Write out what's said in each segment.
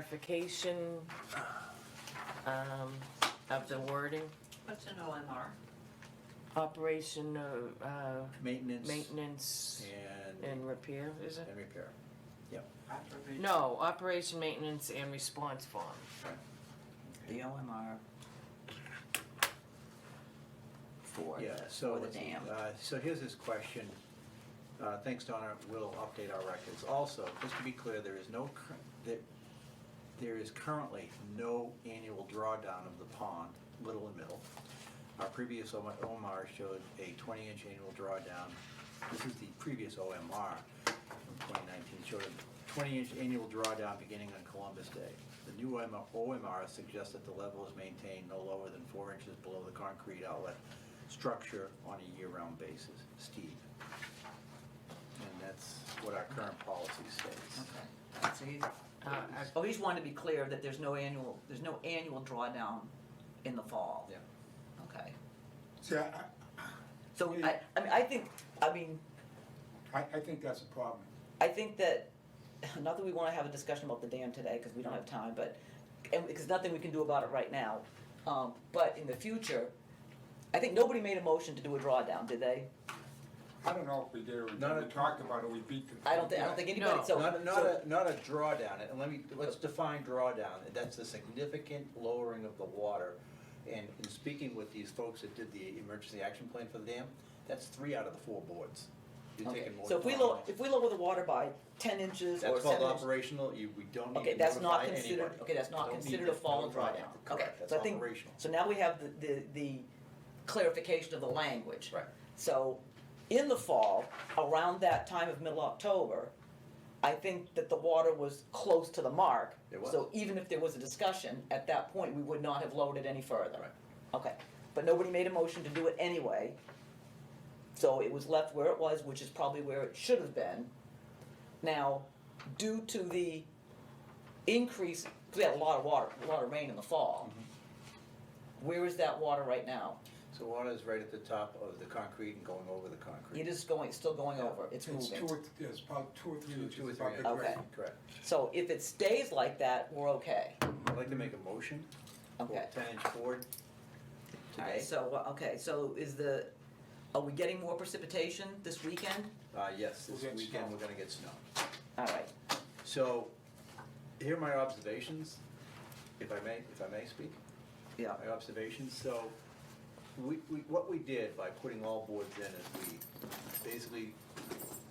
clarification of the wording, What's an OMR? operation of Maintenance and repair, is it? and repair. Yep. No, operation, maintenance, and response fund. The OMR for Yeah, the, so for the let's see, dam. so here's this question. Thanks, Donna, we'll update our records. Also, just to be clear, there is currently no annual drawdown of the pond, Little and Middle. Our previous OMR showed a 20-inch annual drawdown. This is the previous OMR from 2019, showed a 20-inch annual drawdown beginning on Columbus Day. The new OMR suggests that the level is maintained no lower than 4 inches below the concrete outlet structure on a year-round basis. Steve. And that's what our current policy states. Okay. So he's, oh, he's wanted to be clear that there's no annual drawdown in the fall. Yeah. Okay. See, So I think that's a problem. I think that, not that we wanna have a discussion about the dam today, cause we don't have time, but, and because nothing we can do about it right now. But in the future, I think nobody made a motion to do a drawdown, did they? I don't know if we did or we talked about it, we beat the. I don't think anybody, No. so. Not a drawdown, and let's define drawdown. That's a significant lowering of the water. And in speaking with these folks that did the emergency action plan for the dam, that's 3 out of the 4 boards. You're Okay, taking more so than if we lower the water by 10 inches or 7 That's called inches. operational, we don't need Okay, to that's not notify considered, anybody. okay, that's not Don't need considered to a fall notify drawdown. them. Okay, Correct, that's so I think, operational. so now we have the clarification of the language. Right. So, in the fall, around that time of middle October, I think that the water was close to the mark. It was. So even if there was a discussion, at that point, we would not have lowered it any further. Right. Okay, but nobody made a motion to do it anyway. So it was left where it was, which is probably where it should have been. Now, due to the increase, 'cause we had a lot of rain in the fall. Where is that water right now? So water is right at the top of the concrete and going over the concrete. It is still going over, it's It's moving. it's about 2 or 3 inches. 2 or 3 about inches. the Okay. grade. Correct. So if it stays like that, we're okay. I'd like to make a motion for Okay. a 10-inch board Alright, today. so are we getting more precipitation this weekend? Yes, this We'll get weekend snow. we're gonna get snow. Alright, So, here are my observations, if I may speak. yeah, My observations, so, what we did by putting all boards in is we basically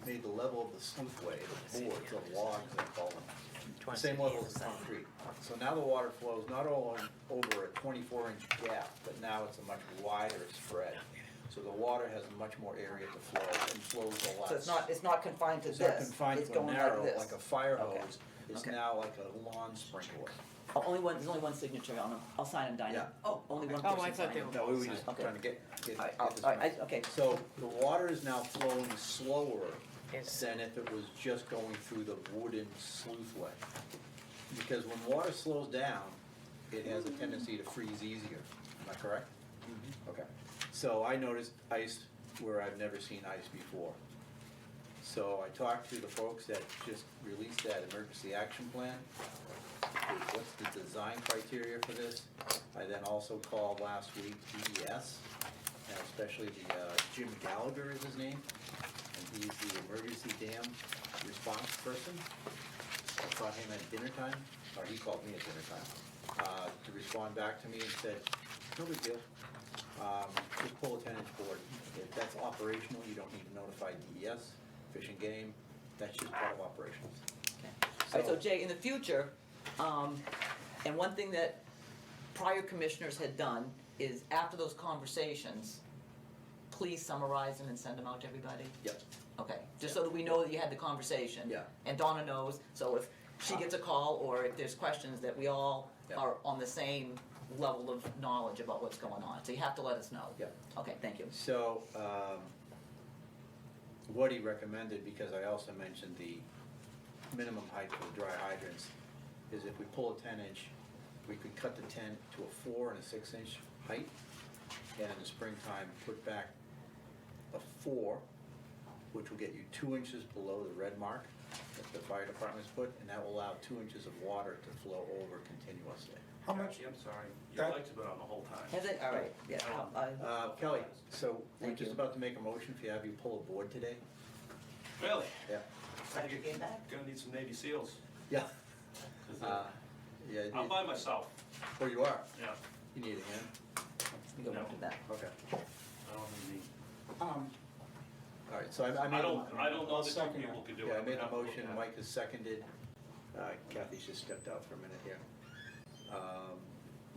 made the level of the sluiceway, the boards of logs and columns, the same level as concrete. So now the water flows not only over a 24-inch gap, but now it's a much wider spread. So the water has much more area to flow and flows a lot. so it's not confined to It's this, not confined it's to a going narrow, like like this. a fire Okay. hose. It's Okay. now like a lawn sprinkler. Oh, there's only one signature on them, I'll sign them, Diane. Yeah. Oh, only one Oh, person I thought signed they them. were- No, we were just Okay. trying to get Alright, this. alright, okay, So the water is now flowing slower Yes. than if it was just going through the wooden sluiceway. Because when water slows down, it has a tendency to freeze easier. Am I correct? Okay. So I noticed ice where I've never seen ice before. So I talked to the folks that just released that emergency action plan. What's the design criteria for this? I then also called last week DES, and especially Jim Gallagher is his name, and he's the emergency dam response person. I called him at dinner time, or he called me at dinner time, to respond back to me and said, no big deal. Just pull a 10-inch board. If that's operational, you don't need to notify DES, Fish and Game, that's just part of operations. Alright, so Jay, in the future, and one thing that prior commissioners had done is after those conversations, please summarize them and send them out to everybody? Yep. Okay, just so that we know that you had the conversation. Yeah. And Donna knows, so if she gets a call or if there's questions, that we all Yeah. are on the same level of knowledge about what's going on. So you have to let us know. Yeah. Okay, thank you. So, what he recommended, because I also mentioned the minimum height for the dry hydrants, is if we pull a 10-inch, we could cut the 10 to a 4 and a 6-inch height, and in the springtime, put back a 4, which will get you 2 inches below the red mark, that the fire department's put, and that will allow 2 inches of water to flow over continuously. How much, Jackie, I'm sorry, That- your lights have been on the whole time. Has it, all right, yeah, Kelly, so we're Thank just you. about to make a motion if you have you pull a board today? Really? Yeah. Glad you came back. Gonna need some Navy SEALs. Yeah. 'Cause, Yeah. I'm by myself, Oh, you are? yeah, You need a hand? You go into that. Okay. I don't need, All right, so I I made, don't know I'll that two second people it. could do it. yeah, I I'm made gonna a have to look motion, at it. Mike has seconded. Kathy's just stepped out for a minute here.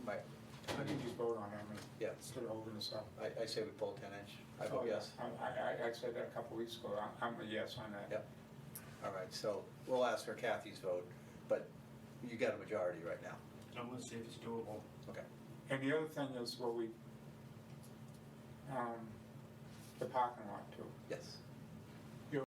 Mike, I can just vote on it, I mean, yeah, instead of holding this up. I say we pull 10 inch. I vote Oh, yeah. yes. I said that a couple weeks ago, I'm a yes on that. Yep. All right, so we'll ask for Kathy's vote, but you got a majority right now. I'm gonna see if it's doable. Okay. And the other thing is what we, the parking lot too. Yes.